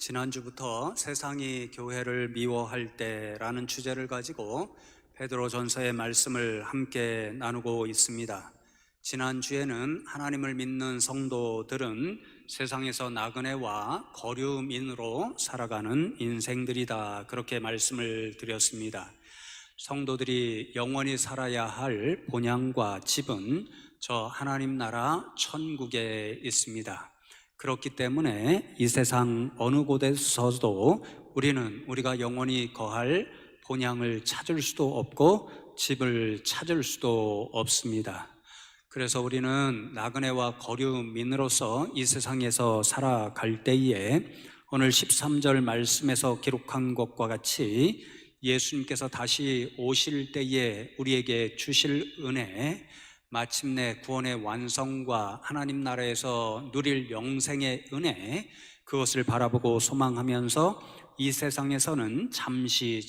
지난주부터 세상이 교회를 미워할 때라는 주제를 가지고 베드로전서의 말씀을 함께 나누고 있습니다. 지난주에는 하나님을 믿는 성도들은 세상에서 나그네와 거류민으로 살아가는 인생들이다, 그렇게 말씀을 드렸습니다. 성도들이 영원히 살아야 할 본향과 집은 저 하나님 나라 천국에 있습니다. 그렇기 때문에 이 세상 어느 곳에서도 우리가 영원히 거할 본향을 찾을 수도 없고 집을 찾을 수도 없습니다. 그래서 우리는 나그네와 거류민으로서 이 세상에서 살아갈 때에 오늘 13절 말씀에서 기록한 것과 같이 예수님께서 다시 오실 때에 우리에게 주실 은혜, 마침내 구원의 완성과 하나님 나라에서 누릴 영생의 은혜, 그것을 바라보고 소망하면서 이 세상에서는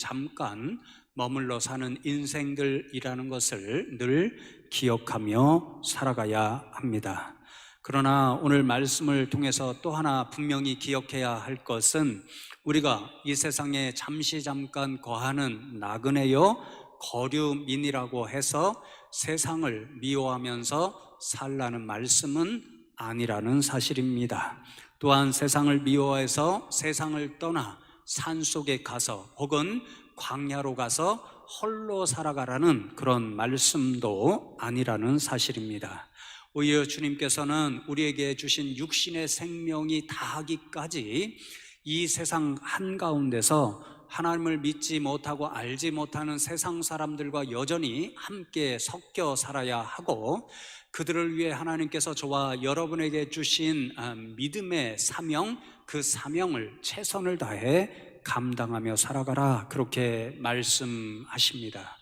잠깐 머물러 사는 인생들이라는 것을 늘 기억하며 살아가야 합니다. 그러나 오늘 말씀을 통해서 또 하나 분명히 기억해야 할 것은 우리가 이 세상에 잠깐 거하는 나그네요 거류민이라고 해서 세상을 미워하면서 살라는 말씀은 아니라는 사실입니다. 또한 세상을 미워해서 세상을 떠나 산속에 가서 혹은 광야로 가서 홀로 살아가라는 그런 말씀도 아니라는 사실입니다. 오히려 주님께서는 우리에게 주신 육신의 생명이 다하기까지 이 세상 한가운데서 하나님을 믿지 못하고 알지 못하는 세상 사람들과 여전히 함께 섞여 살아야 하고, 그들을 위해 하나님께서 저와 여러분에게 주신 믿음의 사명, 그 사명을 최선을 다해 감당하며 살아가라, 그렇게 말씀하십니다.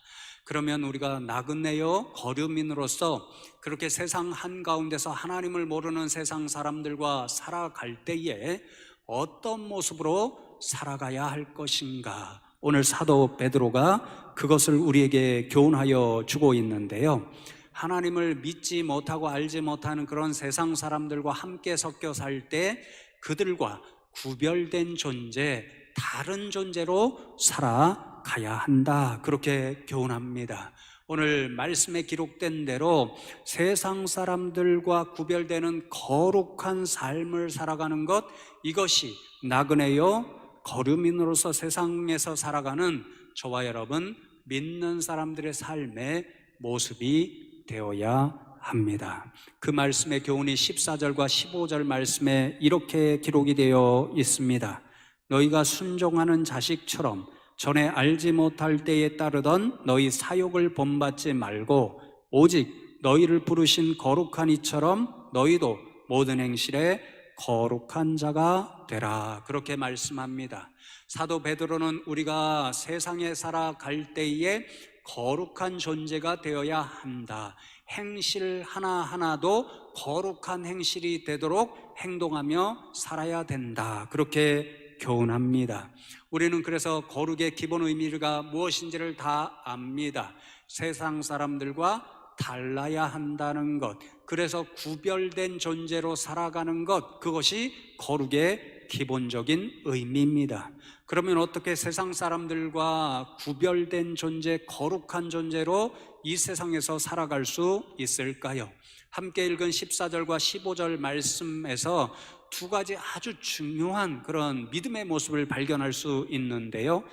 그러면 우리가 나그네요 거류민으로서 그렇게 세상 한가운데서 하나님을 모르는 세상 사람들과 살아갈 때에 어떤 모습으로 살아가야 할 것인가, 오늘 사도 베드로가 그것을 우리에게 교훈하여 주고 있는데요, 하나님을 믿지 못하고 알지 못하는 그런 세상 사람들과 함께 섞여 살 때 그들과 구별된 존재, 다른 존재로 살아가야 한다, 그렇게 교훈합니다. 오늘 말씀에 기록된 대로 세상 사람들과 구별되는 거룩한 삶을 살아가는 것, 이것이 나그네요 거류민으로서 세상에서 살아가는 저와 여러분 믿는 사람들의 삶의 모습이 되어야 합니다. 그 말씀의 교훈이 14절과 15절 말씀에 이렇게 기록이 되어 있습니다. 너희가 순종하는 자식처럼 전에 알지 못할 때에 따르던 너희 사욕을 본받지 말고 오직 너희를 부르신 거룩한 이처럼 너희도 모든 행실에 거룩한 자가 되라, 그렇게 말씀합니다. 사도 베드로는 우리가 세상에 살아갈 때에 거룩한 존재가 되어야 한다, 행실 하나하나도 거룩한 행실이 되도록 행동하며 살아야 된다, 그렇게 교훈합니다. 우리는 그래서 거룩의 기본 의미가 무엇인지를 다 압니다. 세상 사람들과 달라야 한다는 것, 그래서 구별된 존재로 살아가는 것, 그것이 거룩의 기본적인 의미입니다. 그러면 어떻게 세상 사람들과 구별된 존재, 거룩한 존재로 이 세상에서 살아갈 수 있을까요? 함께 읽은 14절과 15절 말씀에서 두 가지 아주 중요한 그런 믿음의 모습을 발견할 수 있는데요,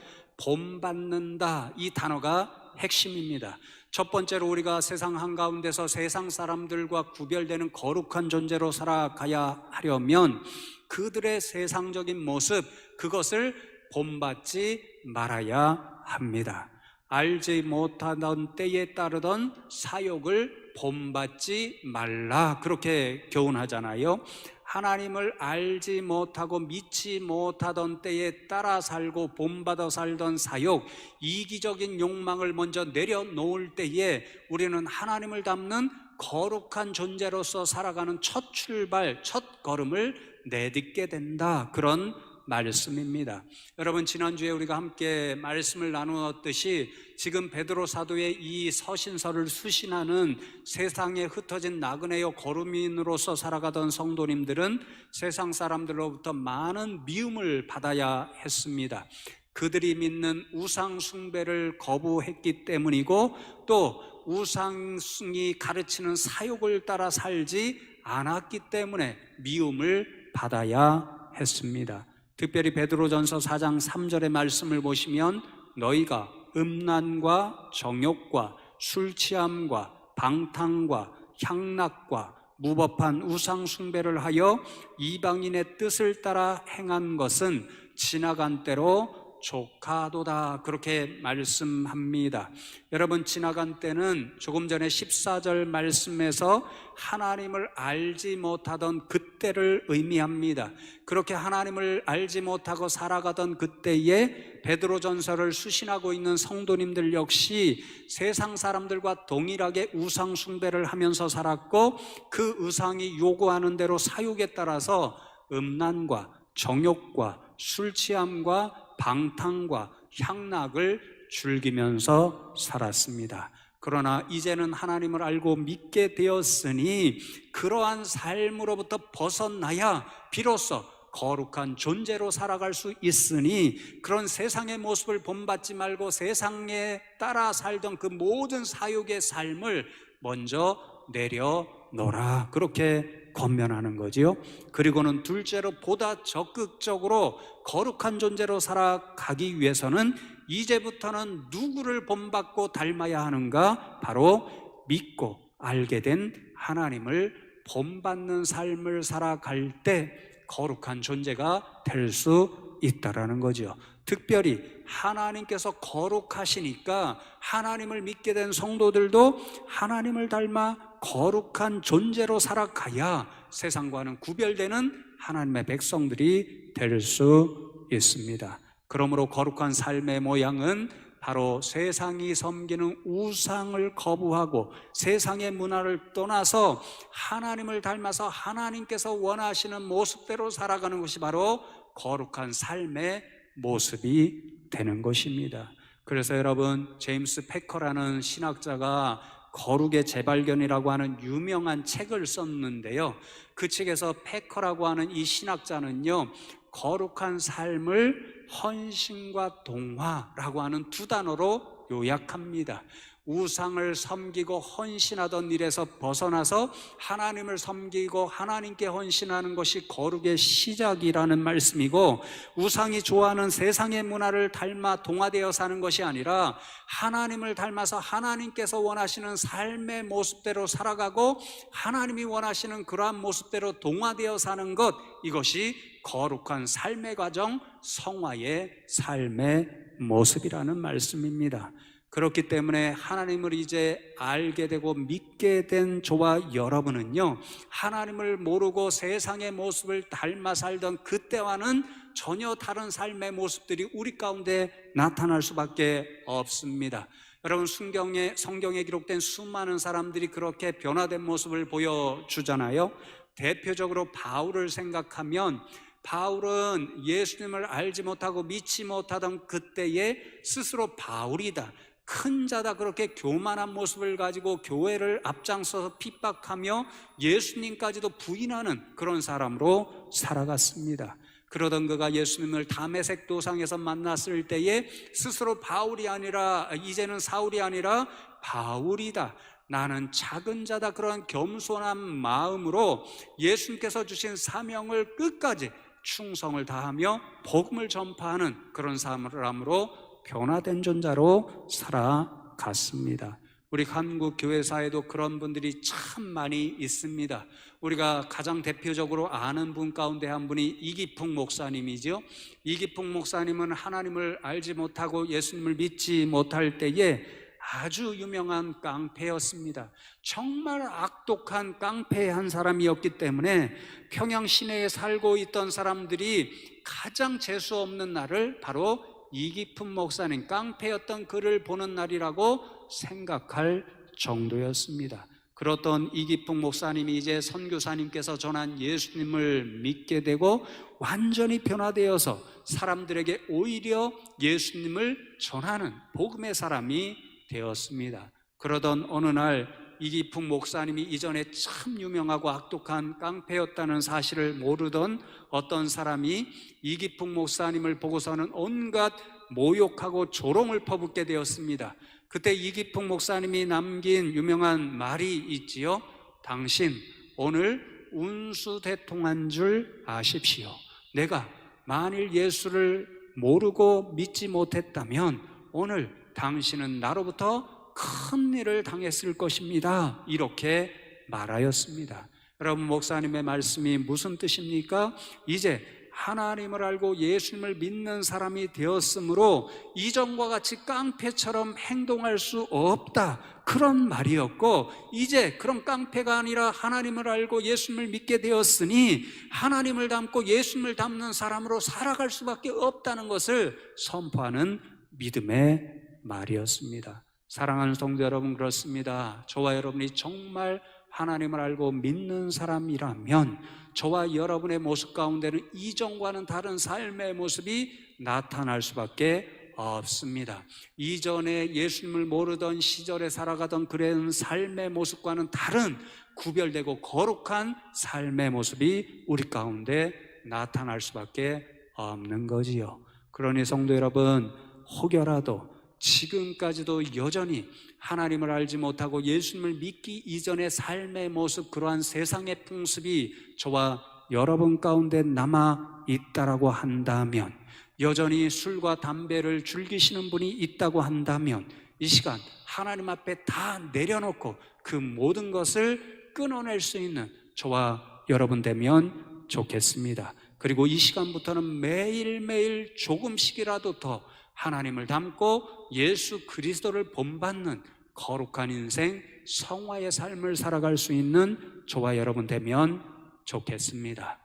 본받는다, 이 단어가 핵심입니다. 첫 번째로 우리가 세상 한가운데서 세상 사람들과 구별되는 거룩한 존재로 살아가야 하려면 그들의 세상적인 모습, 그것을 본받지 말아야 합니다. 알지 못하던 때에 따르던 사욕을 본받지 말라, 그렇게 교훈하잖아요. 하나님을 알지 못하고 믿지 못하던 때에 따라 살고 본받아 살던 사욕, 이기적인 욕망을 먼저 내려놓을 때에 우리는 하나님을 닮는 거룩한 존재로서 살아가는 첫 출발, 첫 걸음을 내딛게 된다, 그런 말씀입니다. 여러분, 지난주에 우리가 함께 말씀을 나누었듯이 지금 베드로 사도의 이 서신서를 수신하는 세상에 흩어진 나그네요 거루민으로서 살아가던 성도님들은 세상 사람들로부터 많은 미움을 받아야 했습니다. 그들이 믿는 우상 숭배를 거부했기 때문이고, 또 우상이 가르치는 사욕을 따라 살지 않았기 때문에 미움을 받아야 했습니다. 특별히 베드로전서 4장 3절의 말씀을 보시면 너희가 음란과 정욕과 술 취함과 방탕과 향락과 무법한 우상 숭배를 하여 이방인의 뜻을 따라 행한 것은 지나간 때로 족하도다, 그렇게 말씀합니다. 여러분, 지나간 때는 조금 전에 14절 말씀에서 하나님을 알지 못하던 그때를 의미합니다. 그렇게 하나님을 알지 못하고 살아가던 그때에 베드로전서를 수신하고 있는 성도님들 역시 세상 사람들과 동일하게 우상 숭배를 하면서 살았고, 그 우상이 요구하는 대로 사욕에 따라서 음란과 정욕과 술 취함과 방탕과 향락을 즐기면서 살았습니다. 그러나 이제는 하나님을 알고 믿게 되었으니 그러한 삶으로부터 벗어나야 비로소 거룩한 존재로 살아갈 수 있으니, 그런 세상의 모습을 본받지 말고 세상에 따라 살던 그 모든 사욕의 삶을 먼저 내려놓으라, 그렇게 권면하는 거지요. 그리고는 둘째로 보다 적극적으로 거룩한 존재로 살아가기 위해서는 이제부터는 누구를 본받고 닮아야 하는가? 바로 믿고 알게 된 하나님을 본받는 삶을 살아갈 때 거룩한 존재가 될 수 있다라는 거죠. 특별히 하나님께서 거룩하시니까 하나님을 믿게 된 성도들도 하나님을 닮아 거룩한 존재로 살아가야 세상과는 구별되는 하나님의 백성들이 될 수 있습니다. 그러므로 거룩한 삶의 모양은 바로 세상이 섬기는 우상을 거부하고 세상의 문화를 떠나서 하나님을 닮아서 하나님께서 원하시는 모습대로 살아가는 것이 바로 거룩한 삶의 모습이 되는 것입니다. 그래서 여러분, 제임스 패커라는 신학자가 거룩의 재발견이라고 하는 유명한 책을 썼는데요, 그 책에서 패커라고 하는 이 신학자는요, 거룩한 삶을 헌신과 동화라고 하는 두 단어로 요약합니다. 우상을 섬기고 헌신하던 일에서 벗어나서 하나님을 섬기고 하나님께 헌신하는 것이 거룩의 시작이라는 말씀이고, 우상이 좋아하는 세상의 문화를 닮아 동화되어 사는 것이 아니라 하나님을 닮아서 하나님께서 원하시는 삶의 모습대로 살아가고 하나님이 원하시는 그러한 모습대로 동화되어 사는 것, 이것이 거룩한 삶의 과정, 성화의 삶의 모습이라는 말씀입니다. 그렇기 때문에 하나님을 이제 알게 되고 믿게 된 저와 여러분은요, 하나님을 모르고 세상의 모습을 닮아 살던 그때와는 전혀 다른 삶의 모습들이 우리 가운데 나타날 수밖에 없습니다. 여러분, 성경에 기록된 수많은 사람들이 그렇게 변화된 모습을 보여주잖아요. 대표적으로 바울을 생각하면, 바울은 예수님을 알지 못하고 믿지 못하던 그때에 스스로 바울이다, 큰 자다, 그렇게 교만한 모습을 가지고 교회를 앞장서서 핍박하며 예수님까지도 부인하는 그런 사람으로 살아갔습니다. 그러던 그가 예수님을 다메섹 도상에서 만났을 때에 스스로 바울이 아니라, 이제는 사울이 아니라 바울이다, 나는 작은 자다, 그런 겸손한 마음으로 예수님께서 주신 사명을 끝까지 충성을 다하며 복음을 전파하는 그런 사람으로 변화된 존재로 살아갔습니다. 우리 한국 교회사에도 그런 분들이 참 많이 있습니다. 우리가 가장 대표적으로 아는 분 가운데 한 분이 이기풍 목사님이죠. 이기풍 목사님은 하나님을 알지 못하고 예수님을 믿지 못할 때에 아주 유명한 깡패였습니다. 정말 악독한 깡패 한 사람이었기 때문에 평양 시내에 살고 있던 사람들이 가장 재수 없는 날을 바로 이기품 목사님, 깡패였던 그를 보는 날이라고 생각할 정도였습니다. 그렇던 이기풍 목사님이 이제 선교사님께서 전한 예수님을 믿게 되고 완전히 변화되어서 사람들에게 오히려 예수님을 전하는 복음의 사람이 되었습니다. 그러던 어느 날 이기풍 목사님이 이전에 참 유명하고 악독한 깡패였다는 사실을 모르던 어떤 사람이 이기풍 목사님을 보고서는 온갖 모욕하고 조롱을 퍼붓게 되었습니다. 그때 이기풍 목사님이 남긴 유명한 말이 있지요. 당신 오늘 운수대통한 줄 아십시오. 내가 만일 예수를 모르고 믿지 못했다면 오늘 당신은 나로부터 큰 일을 당했을 것입니다. 이렇게 말하였습니다. 여러분, 목사님의 말씀이 무슨 뜻입니까? 이제 하나님을 알고 예수님을 믿는 사람이 되었으므로 이전과 같이 깡패처럼 행동할 수 없다, 그런 말이었고, 이제 그런 깡패가 아니라 하나님을 알고 예수님을 믿게 되었으니 하나님을 닮고 예수님을 닮는 사람으로 살아갈 수밖에 없다는 것을 선포하는 믿음의 말이었습니다. 사랑하는 성도 여러분, 그렇습니다. 저와 여러분이 정말 하나님을 알고 믿는 사람이라면 저와 여러분의 모습 가운데는 이전과는 다른 삶의 모습이 나타날 수밖에 없습니다. 이전에 예수님을 모르던 시절에 살아가던 그런 삶의 모습과는 다른 구별되고 거룩한 삶의 모습이 우리 가운데 나타날 수밖에 없는 거지요. 그러니 성도 여러분, 혹여라도 지금까지도 여전히 하나님을 알지 못하고 예수님을 믿기 이전의 삶의 모습, 그러한 세상의 풍습이 저와 여러분 가운데 남아 있다라고 한다면, 여전히 술과 담배를 즐기시는 분이 있다고 한다면 이 시간 하나님 앞에 다 내려놓고 그 모든 것을 끊어낼 수 있는 저와 여러분 되면 좋겠습니다. 그리고 이 시간부터는 매일매일 조금씩이라도 더 하나님을 닮고 예수 그리스도를 본받는 거룩한 인생, 성화의 삶을 살아갈 수 있는 저와 여러분 되면 좋겠습니다.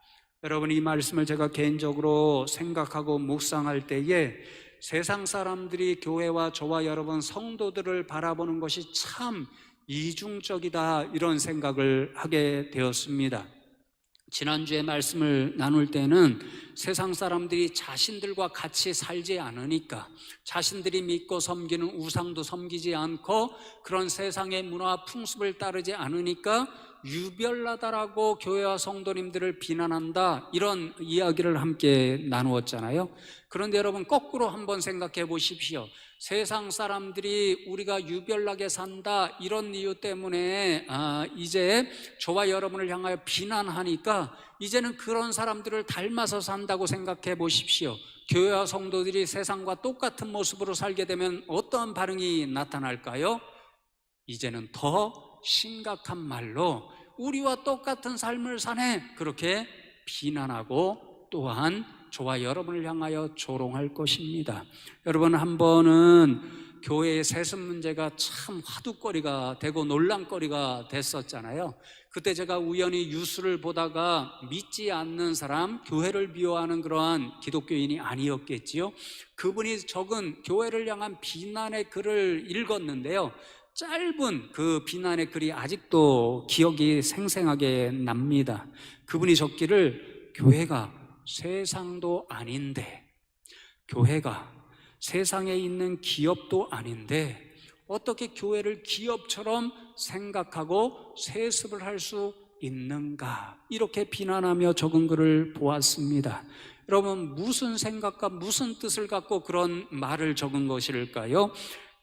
여러분, 이 말씀을 제가 개인적으로 생각하고 묵상할 때에 세상 사람들이 교회와 저와 여러분 성도들을 바라보는 것이 참 이중적이다, 이런 생각을 하게 되었습니다. 지난주에 말씀을 나눌 때는 세상 사람들이 자신들과 같이 살지 않으니까, 자신들이 믿고 섬기는 우상도 섬기지 않고 그런 세상의 문화 풍습을 따르지 않으니까 유별나다라고 교회와 성도님들을 비난한다, 이런 이야기를 함께 나누었잖아요. 그런데 여러분, 거꾸로 한번 생각해 보십시오. 세상 사람들이 우리가 유별나게 산다, 이런 이유 때문에 이제 저와 여러분을 향하여 비난하니까 이제는 그런 사람들을 닮아서 산다고 생각해 보십시오. 교회와 성도들이 세상과 똑같은 모습으로 살게 되면 어떠한 반응이 나타날까요? 이제는 더 심각한 말로 우리와 똑같은 삶을 사네, 그렇게 비난하고 또한 저와 여러분을 향하여 조롱할 것입니다. 여러분, 한 번은 교회의 세습 문제가 참 화두거리가 되고 논란거리가 됐었잖아요. 그때 제가 우연히 뉴스를 보다가 믿지 않는 사람, 교회를 미워하는 그러한 기독교인이 아니었겠지요. 그분이 적은 교회를 향한 비난의 글을 읽었는데요, 짧은 그 비난의 글이 아직도 기억이 생생하게 납니다. 그분이 적기를, 교회가 세상도 아닌데, 교회가 세상에 있는 기업도 아닌데 어떻게 교회를 기업처럼 생각하고 세습을 할 수 있는가, 이렇게 비난하며 적은 글을 보았습니다. 여러분, 무슨 생각과 무슨 뜻을 갖고 그런 말을 적은 것일까요?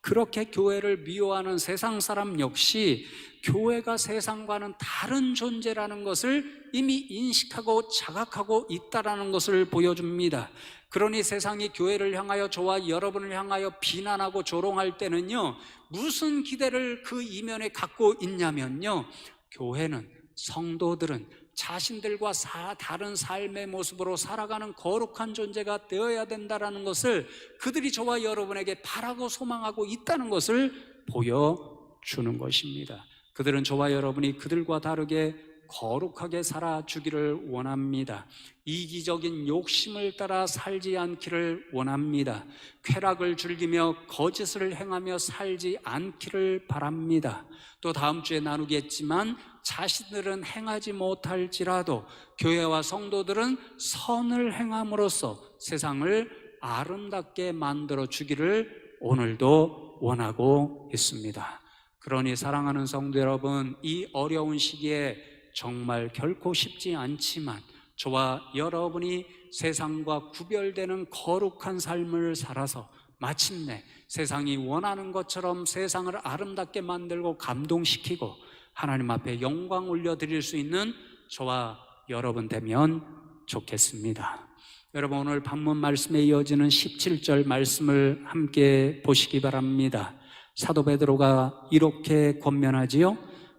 그렇게 교회를 미워하는 세상 사람 역시 교회가 세상과는 다른 존재라는 것을 이미 인식하고 자각하고 있다라는 것을 보여줍니다. 그러니 세상이 교회를 향하여, 저와 여러분을 향하여 비난하고 조롱할 때는요, 무슨 기대를 그 이면에 갖고 있냐면요, 교회는, 성도들은 자신들과 다른 삶의 모습으로 살아가는 거룩한 존재가 되어야 된다는 것을 그들이 저와 여러분에게 바라고 소망하고 있다는 것을 보여주는 것입니다. 그들은 저와 여러분이 그들과 다르게 거룩하게 살아주기를 원합니다. 이기적인 욕심을 따라 살지 않기를 원합니다. 쾌락을 즐기며 거짓을 행하며 살지 않기를 바랍니다. 또 다음 주에 나누겠지만 자신들은 행하지 못할지라도 교회와 성도들은 선을 행함으로써 세상을 아름답게 만들어 주기를 오늘도 원하고 있습니다. 그러니 사랑하는 성도 여러분, 이 어려운 시기에 정말 결코 쉽지 않지만 저와 여러분이 세상과 구별되는 거룩한 삶을 살아서 마침내 세상이 원하는 것처럼 세상을 아름답게 만들고 감동시키고 하나님 앞에 영광 올려드릴 수 있는 저와 여러분 되면 좋겠습니다. 여러분, 오늘 본문 말씀에 이어지는 17절 말씀을 함께 보시기 바랍니다. 사도 베드로가 이렇게 권면하지요.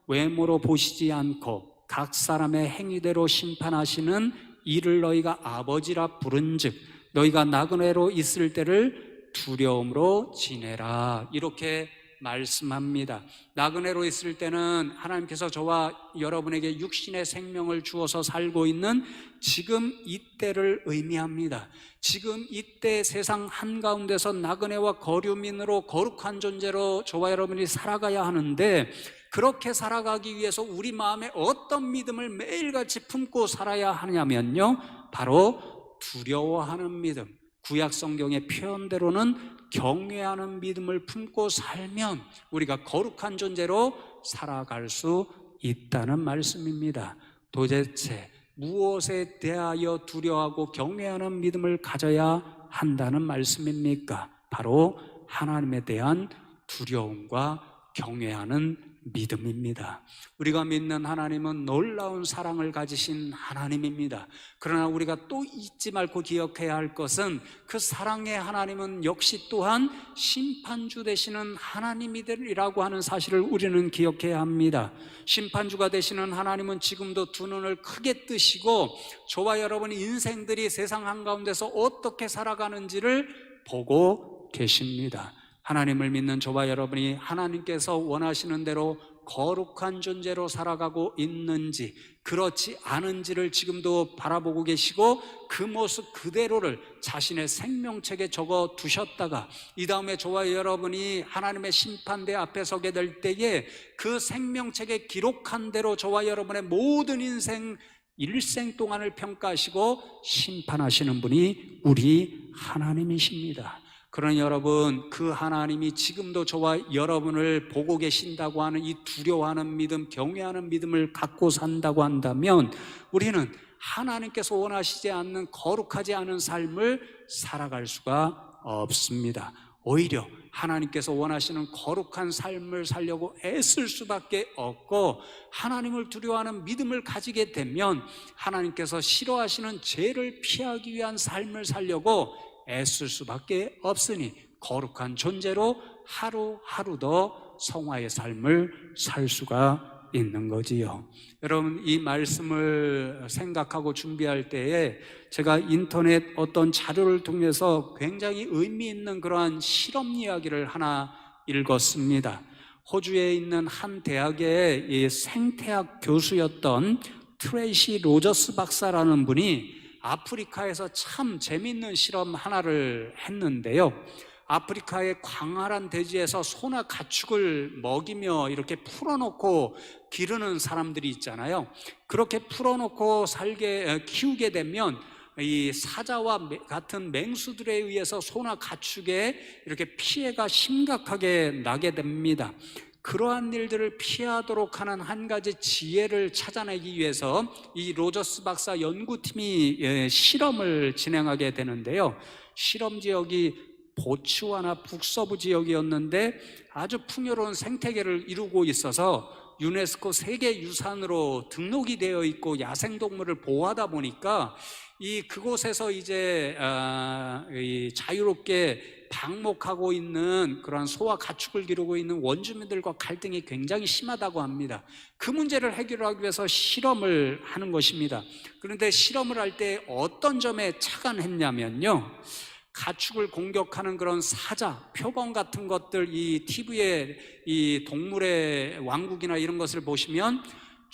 외모로 보시지 않고 각 사람의 행위대로 심판하시는 이를 너희가 아버지라 부른즉 너희가 나그네로 있을 때를 두려움으로 지내라, 이렇게 말씀합니다. 나그네로 있을 때는 하나님께서 저와 여러분에게 육신의 생명을 주어서 살고 있는 지금 이때를 의미합니다. 지금 이때 세상 한가운데서 나그네와 거류민으로 거룩한 존재로 저와 여러분이 살아가야 하는데, 그렇게 살아가기 위해서 우리 마음에 어떤 믿음을 매일같이 품고 살아야 하냐면요, 바로 두려워하는 믿음, 구약 성경의 표현대로는 경외하는 믿음을 품고 살면 우리가 거룩한 존재로 살아갈 수 있다는 말씀입니다. 도대체 무엇에 대하여 두려워하고 경외하는 믿음을 가져야 한다는 말씀입니까? 바로 하나님에 대한 두려움과 경외하는 믿음입니다. 우리가 믿는 하나님은 놀라운 사랑을 가지신 하나님입니다. 그러나 우리가 또 잊지 말고 기억해야 할 것은 그 사랑의 하나님은 역시 또한 심판주 되시는 하나님이라고 하는 사실을 우리는 기억해야 합니다. 심판주가 되시는 하나님은 지금도 두 눈을 크게 뜨시고 저와 여러분의 인생들이 세상 한가운데서 어떻게 살아가는지를 보고 계십니다. 하나님을 믿는 저와 여러분이 하나님께서 원하시는 대로 거룩한 존재로 살아가고 있는지, 그렇지 않은지를 지금도 바라보고 계시고 그 모습 그대로를 자신의 생명책에 적어 두셨다가 이 다음에 저와 여러분이 하나님의 심판대 앞에 서게 될 때에 그 생명책에 기록한 대로 저와 여러분의 모든 일생 동안을 평가하시고 심판하시는 분이 우리 하나님이십니다. 그러니 여러분, 그 하나님이 지금도 저와 여러분을 보고 계신다고 하는 이 두려워하는 믿음, 경외하는 믿음을 갖고 산다고 한다면 우리는 하나님께서 원하시지 않는 거룩하지 않은 삶을 살아갈 수가 없습니다. 오히려 하나님께서 원하시는 거룩한 삶을 살려고 애쓸 수밖에 없고, 하나님을 두려워하는 믿음을 가지게 되면 하나님께서 싫어하시는 죄를 피하기 위한 삶을 살려고 애쓸 수밖에 없으니 거룩한 존재로 하루하루 더 성화의 삶을 살 수가 있는 거지요. 여러분, 이 말씀을 생각하고 준비할 때에 제가 인터넷 어떤 자료를 통해서 굉장히 의미 있는 그러한 실험 이야기를 하나 읽었습니다. 호주에 있는 한 대학의 생태학 교수였던 트레이시 로저스 박사라는 분이 아프리카에서 참 재미있는 실험 하나를 했는데요. 아프리카의 광활한 대지에서 소나 가축을 먹이며 이렇게 풀어놓고 기르는 사람들이 있잖아요. 그렇게 풀어놓고 키우게 되면 이 사자와 같은 맹수들에 의해서 소나 가축에 이렇게 피해가 심각하게 나게 됩니다. 그러한 일들을 피하도록 하는 한 가지 지혜를 찾아내기 위해서 이 로저스 박사 연구팀이 실험을 진행하게 되는데요. 실험 지역이 보츠와나 북서부 지역이었는데 아주 풍요로운 생태계를 이루고 있어서 유네스코 세계유산으로 등록이 되어 있고 야생동물을 보호하다 보니까 그곳에서 이제 자유롭게 방목하고 있는 그런 소와 가축을 기르고 있는 원주민들과 갈등이 굉장히 심하다고 합니다. 그 문제를 해결하기 위해서 실험을 하는 것입니다. 그런데 실험을 할 때 어떤 점에 착안했냐면요, 가축을 공격하는 그런 사자, 표범 같은 것들, 이 TV에 이 동물의 왕국이나 이런 것을 보시면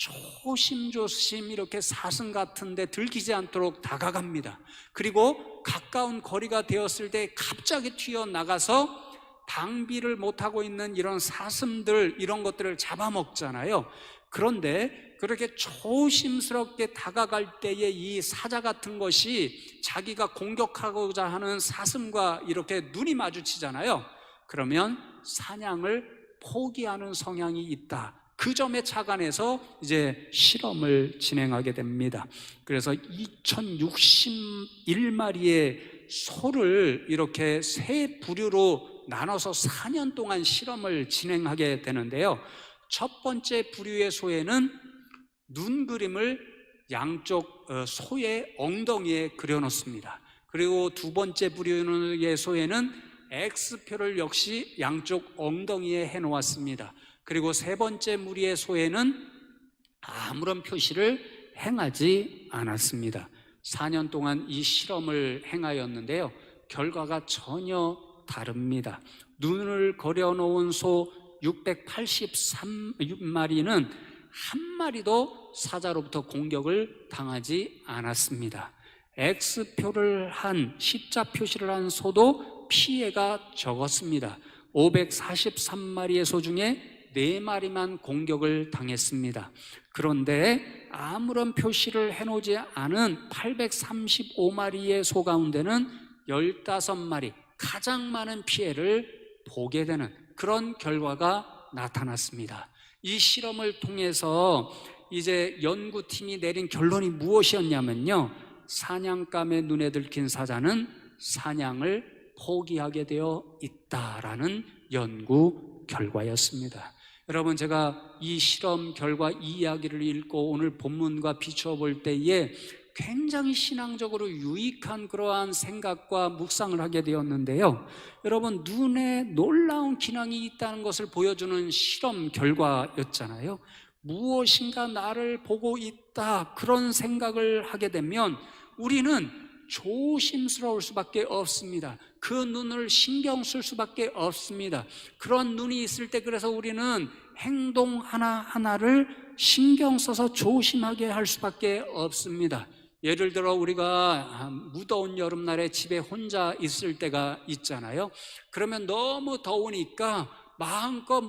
조심조심 이렇게 사슴 같은 데 들키지 않도록 다가갑니다. 그리고 가까운 거리가 되었을 때 갑자기 튀어나가서 방비를 못하고 있는 이런 사슴들, 이런 것들을 잡아먹잖아요. 그런데 그렇게 조심스럽게 다가갈 때에 이 사자 같은 것이 자기가 공격하고자 하는 사슴과 이렇게 눈이 마주치잖아요. 그러면 사냥을 포기하는 성향이 있다. 그 점에 착안해서 이제 실험을 진행하게 됩니다. 그래서 2061마리의 소를 이렇게 세 부류로 나눠서 4년 동안 실험을 진행하게 되는데요. 첫 번째 부류의 소에는 눈 그림을 양쪽 소의 엉덩이에 그려놓습니다. 그리고 두 번째 부류의 소에는 X표를 역시 양쪽 엉덩이에 해놓았습니다. 그리고 세 번째 무리의 소에는 아무런 표시를 행하지 않았습니다. 4년 동안 이 실험을 행하였는데요, 결과가 전혀 다릅니다. 눈을 그려놓은 소 683마리는 한 마리도 사자로부터 공격을 당하지 않았습니다. X표를 한, 십자 표시를 한 소도 피해가 적었습니다. 543마리의 소 중에 4마리만 공격을 당했습니다. 그런데 아무런 표시를 해놓지 않은 835마리의 소 가운데는 15마리, 가장 많은 피해를 보게 되는 그런 결과가 나타났습니다. 이 실험을 통해서 이제 연구팀이 내린 결론이 무엇이었냐면요, 사냥감의 눈에 들킨 사자는 사냥을 포기하게 되어 있다라는 연구 결과였습니다. 여러분, 제가 이 실험 결과 이 이야기를 읽고 오늘 본문과 비추어 볼 때에 굉장히 신앙적으로 유익한 그러한 생각과 묵상을 하게 되었는데요, 여러분, 눈에 놀라운 기능이 있다는 것을 보여주는 실험 결과였잖아요. 무엇인가 나를 보고 있다, 그런 생각을 하게 되면 우리는 조심스러울 수밖에 없습니다. 그 눈을 신경 쓸 수밖에 없습니다. 그런 눈이 있을 때 그래서 우리는 행동 하나하나를 신경 써서 조심하게 할 수밖에 없습니다. 예를 들어 우리가 무더운 여름날에 집에 혼자 있을 때가 있잖아요. 그러면 너무 더우니까 마음껏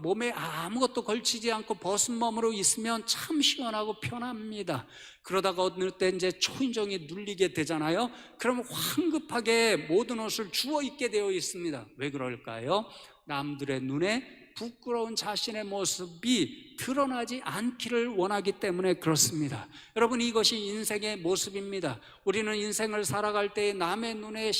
몸에 아무것도 걸치지 않고 벗은 몸으로 있으면 참 시원하고 편합니다. 그러다가 어느 때 이제 초인종이 눌리게 되잖아요. 그러면 황급하게 모든 옷을 주워 입게 되어 있습니다. 왜 그럴까요? 남들의 눈에 부끄러운 자신의 모습이 드러나지 않기를 원하기 때문에 그렇습니다. 여러분, 이것이 인생의 모습입니다. 우리는 인생을 살아갈 때 남의 눈을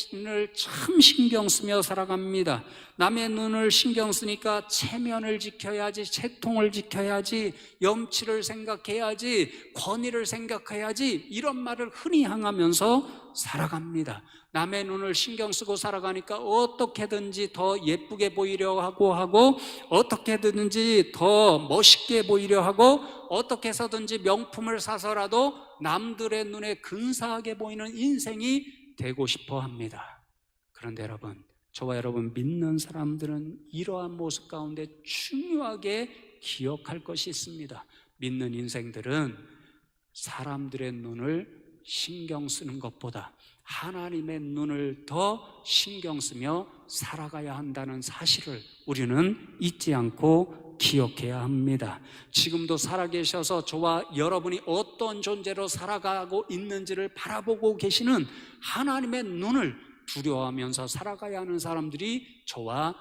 참 신경 쓰며 살아갑니다. 남의 눈을 신경 쓰니까 체면을 지켜야지, 채통을 지켜야지, 염치를 생각해야지, 권위를 생각해야지, 이런 말을 흔히 향하면서 살아갑니다. 남의 눈을 신경 쓰고 살아가니까 어떻게든지 더 예쁘게 보이려 하고 어떻게든지 더 멋있게 보이려 하고 어떻게 해서든지 명품을 사서라도 남들의 눈에 근사하게 보이는 인생이 되고 싶어 합니다. 그런데 여러분, 저와 여러분 믿는 사람들은 이러한 모습 가운데 중요하게 기억할 것이 있습니다. 믿는 인생들은 사람들의 눈을 신경 쓰는 것보다 하나님의 눈을 더 신경 쓰며 살아가야 한다는 사실을 우리는 잊지 않고 기억해야 합니다. 지금도 살아계셔서 저와 여러분이 어떤 존재로 살아가고 있는지를 바라보고 계시는 하나님의 눈을 두려워하면서 살아가야 하는 사람들이 저와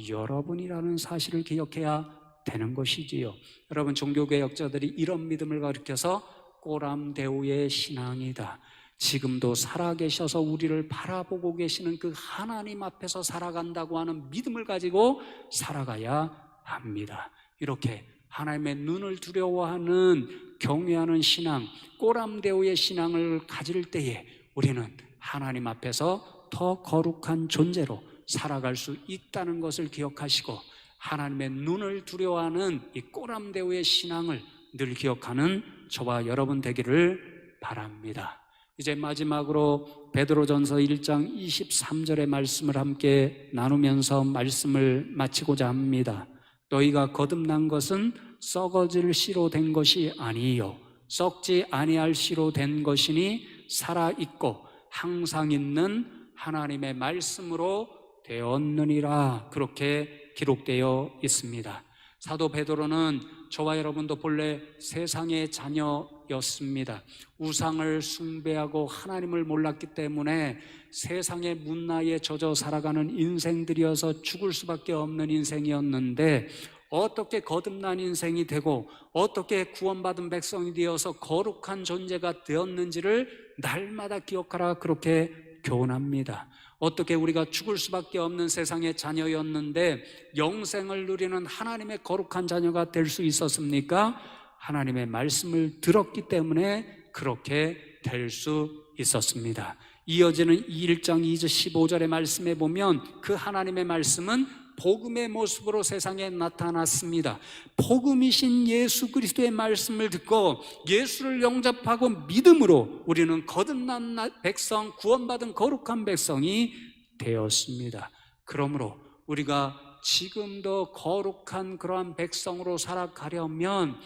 여러분이라는 사실을 기억해야 되는 것이지요. 여러분, 종교개혁자들이 이런 믿음을 가르쳐서 꼬람데오의 신앙이다, 지금도 살아계셔서 우리를 바라보고 계시는 그 하나님 앞에서 살아간다고 하는 믿음을 가지고 살아가야 합니다. 이렇게 하나님의 눈을 두려워하는 경외하는 신앙, 꼬람데오의 신앙을 가질 때에 우리는 하나님 앞에서 더 거룩한 존재로 살아갈 수 있다는 것을 기억하시고, 하나님의 눈을 두려워하는 이 꼬람데오의 신앙을 늘 기억하는 저와 여러분 되기를 바랍니다. 이제 마지막으로 베드로전서 1장 23절의 말씀을 함께 나누면서 말씀을 마치고자 합니다. 너희가 거듭난 것은 썩어질 씨로 된 것이 아니요 썩지 아니할 씨로 된 것이니 살아있고 항상 있는 하나님의 말씀으로 되었느니라. 그렇게 기록되어 있습니다. 사도 베드로는 저와 여러분도 본래 세상의 자녀였습니다. 우상을 숭배하고 하나님을 몰랐기 때문에 세상의 문화에 젖어 살아가는 인생들이어서 죽을 수밖에 없는 인생이었는데, 어떻게 거듭난 인생이 되고 어떻게 구원받은 백성이 되어서 거룩한 존재가 되었는지를 날마다 기억하라. 그렇게 교훈합니다. 어떻게 우리가 죽을 수밖에 없는 세상의 자녀였는데 영생을 누리는 하나님의 거룩한 자녀가 될 수 있었습니까? 하나님의 말씀을 들었기 때문에 그렇게 될 수 있었습니다. 이어지는 1장 2절 15절의 말씀에 보면 그 하나님의 말씀은 복음의 모습으로 세상에 나타났습니다. 복음이신 예수 그리스도의 말씀을 듣고 예수를 영접하고 믿음으로 우리는 거듭난 백성, 구원받은 거룩한 백성이 되었습니다. 그러므로 우리가 지금도 거룩한 그러한 백성으로 살아가려면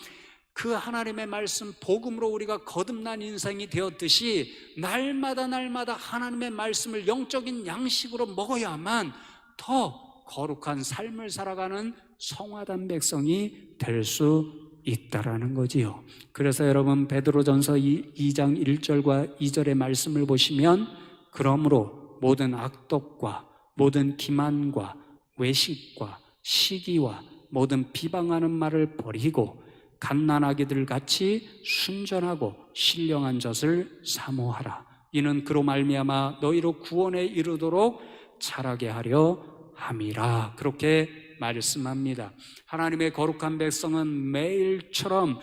그 하나님의 말씀 복음으로 우리가 거듭난 인생이 되었듯이 날마다 하나님의 말씀을 영적인 양식으로 먹어야만 더 거룩한 삶을 살아가는 성화된 백성이 될 수 있다라는 거지요. 그래서 여러분 베드로전서 2장 1절과 2절의 말씀을 보시면 그러므로 모든 악독과 모든 기만과 외식과 시기와 모든 비방하는 말을 버리고 갓난아기들 같이 순전하고 신령한 젖을 사모하라. 이는 그로 말미암아 너희로 구원에 이르도록 자라게 하려 함이라. 그렇게 말씀합니다. 하나님의 거룩한 백성은 매일처럼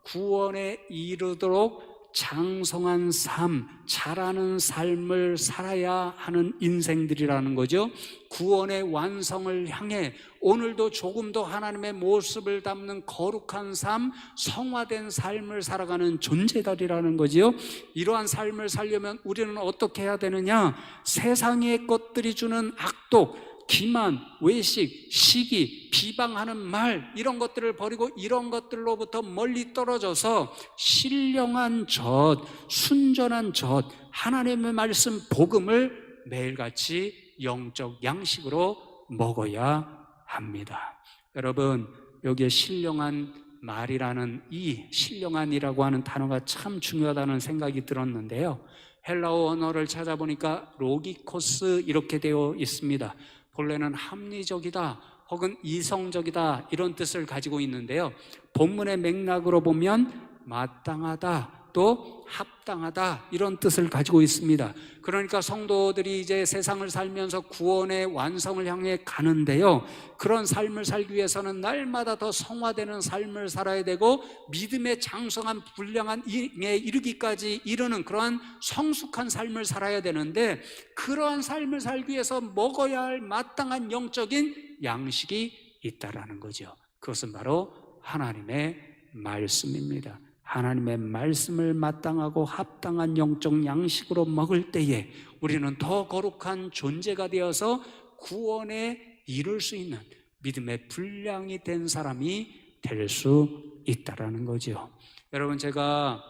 구원에 이르도록 장성한 삶, 자라는 삶을 살아야 하는 인생들이라는 거죠. 구원의 완성을 향해 오늘도 조금 더 하나님의 모습을 담는 거룩한 삶, 성화된 삶을 살아가는 존재들이라는 거지요. 이러한 삶을 살려면 우리는 어떻게 해야 되느냐? 세상의 것들이 주는 악독, 기만, 외식, 시기, 비방하는 말, 이런 것들을 버리고 이런 것들로부터 멀리 떨어져서 신령한 젖, 순전한 젖, 하나님의 말씀 복음을 매일같이 영적 양식으로 먹어야 합니다. 여러분, 여기에 신령한 말이라는 이 신령한이라고 하는 단어가 참 중요하다는 생각이 들었는데요, 헬라어 언어를 찾아보니까 로기코스 이렇게 되어 있습니다. 본래는 합리적이다 혹은 이성적이다 이런 뜻을 가지고 있는데요, 본문의 맥락으로 보면 마땅하다 또 합당하다 이런 뜻을 가지고 있습니다. 그러니까 성도들이 이제 세상을 살면서 구원의 완성을 향해 가는데요, 그런 삶을 살기 위해서는 날마다 더 성화되는 삶을 살아야 되고 믿음의 장성한 분량한 에 이르기까지 이르는 그러한 성숙한 삶을 살아야 되는데, 그러한 삶을 살기 위해서 먹어야 할 마땅한 영적인 양식이 있다라는 거죠. 그것은 바로 하나님의 말씀입니다. 하나님의 말씀을 마땅하고 합당한 영적 양식으로 먹을 때에 우리는 더 거룩한 존재가 되어서 구원에 이룰 수 있는 믿음의 분량이 된 사람이 될 수 있다라는 거죠. 여러분, 제가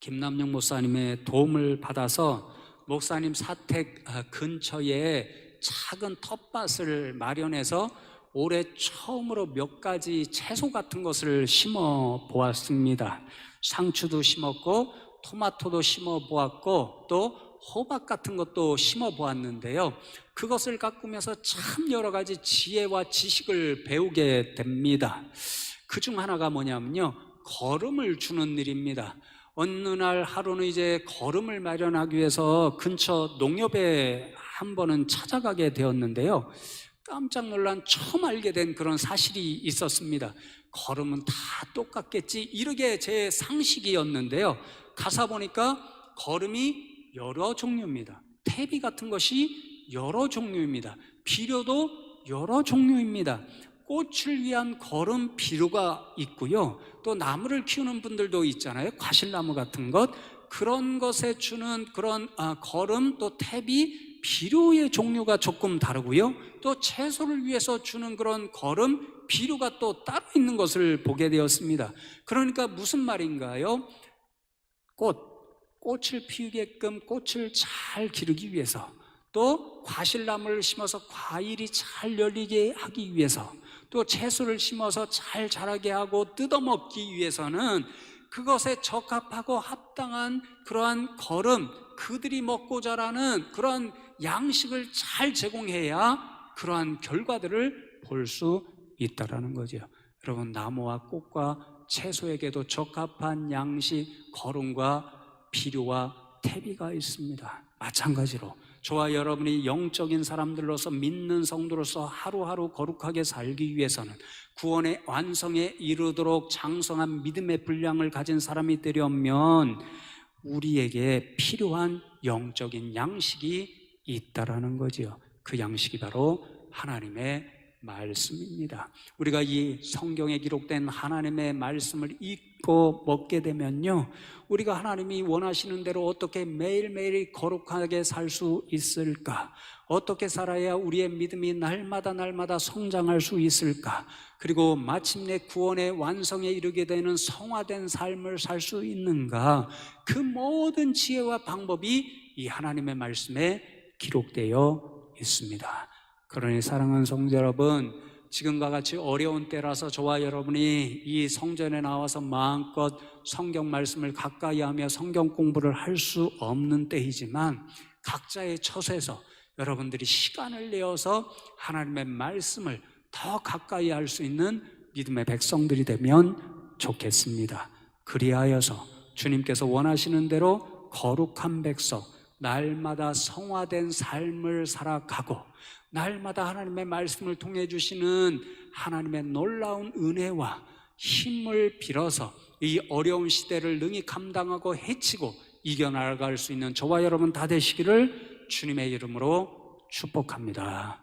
김남영 목사님의 도움을 받아서 목사님 사택 근처에 작은 텃밭을 마련해서 올해 처음으로 몇 가지 채소 같은 것을 심어 보았습니다. 상추도 심었고 토마토도 심어 보았고 또 호박 같은 것도 심어 보았는데요, 그것을 가꾸면서 참 여러 가지 지혜와 지식을 배우게 됩니다. 그중 하나가 뭐냐면요, 거름을 주는 일입니다. 어느 날 하루는 이제 거름을 마련하기 위해서 근처 농협에 한 번은 찾아가게 되었는데요, 깜짝 놀란 처음 알게 된 그런 사실이 있었습니다. 거름은 다 똑같겠지 이렇게 제 상식이었는데요, 가서 보니까 거름이 여러 종류입니다. 퇴비 같은 것이 여러 종류입니다. 비료도 여러 종류입니다. 꽃을 위한 거름 비료가 있고요, 또 나무를 키우는 분들도 있잖아요, 과실나무 같은 것, 그런 것에 주는 그런 거름 또 퇴비 비료의 종류가 조금 다르고요, 또 채소를 위해서 주는 그런 거름 비료가 또 따로 있는 것을 보게 되었습니다. 그러니까 무슨 말인가요? 꽃을 피우게끔 꽃을 잘 기르기 위해서, 또 과실나무를 심어서 과일이 잘 열리게 하기 위해서, 또 채소를 심어서 잘 자라게 하고 뜯어먹기 위해서는 그것에 적합하고 합당한 그러한 거름, 그들이 먹고 자라는 그러한 양식을 잘 제공해야 그러한 결과들을 볼 수 있다라는 거죠. 여러분, 나무와 꽃과 채소에게도 적합한 양식, 거름과 비료와 퇴비가 있습니다. 마찬가지로 저와 여러분이 영적인 사람들로서, 믿는 성도로서 하루하루 거룩하게 살기 위해서는, 구원의 완성에 이르도록 장성한 믿음의 분량을 가진 사람이 되려면 우리에게 필요한 영적인 양식이 있다라는 거지요. 그 양식이 바로 하나님의 말씀입니다. 우리가 이 성경에 기록된 하나님의 말씀을 읽고 먹게 되면요, 우리가 하나님이 원하시는 대로 어떻게 매일매일 거룩하게 살 수 있을까? 어떻게 살아야 우리의 믿음이 날마다 성장할 수 있을까? 그리고 마침내 구원의 완성에 이르게 되는 성화된 삶을 살 수 있는가? 그 모든 지혜와 방법이 이 하나님의 말씀에 기록되어 있습니다. 그러니 사랑하는 성도 여러분, 지금과 같이 어려운 때라서 저와 여러분이 이 성전에 나와서 마음껏 성경 말씀을 가까이 하며 성경 공부를 할 수 없는 때이지만, 각자의 처소에서 여러분들이 시간을 내어서 하나님의 말씀을 더 가까이 할 수 있는 믿음의 백성들이 되면 좋겠습니다. 그리하여서 주님께서 원하시는 대로 거룩한 백성, 날마다 성화된 삶을 살아가고, 날마다 하나님의 말씀을 통해 주시는 하나님의 놀라운 은혜와 힘을 빌어서 이 어려운 시대를 능히 감당하고 헤치고 이겨나갈 수 있는 저와 여러분 다 되시기를 주님의 이름으로 축복합니다.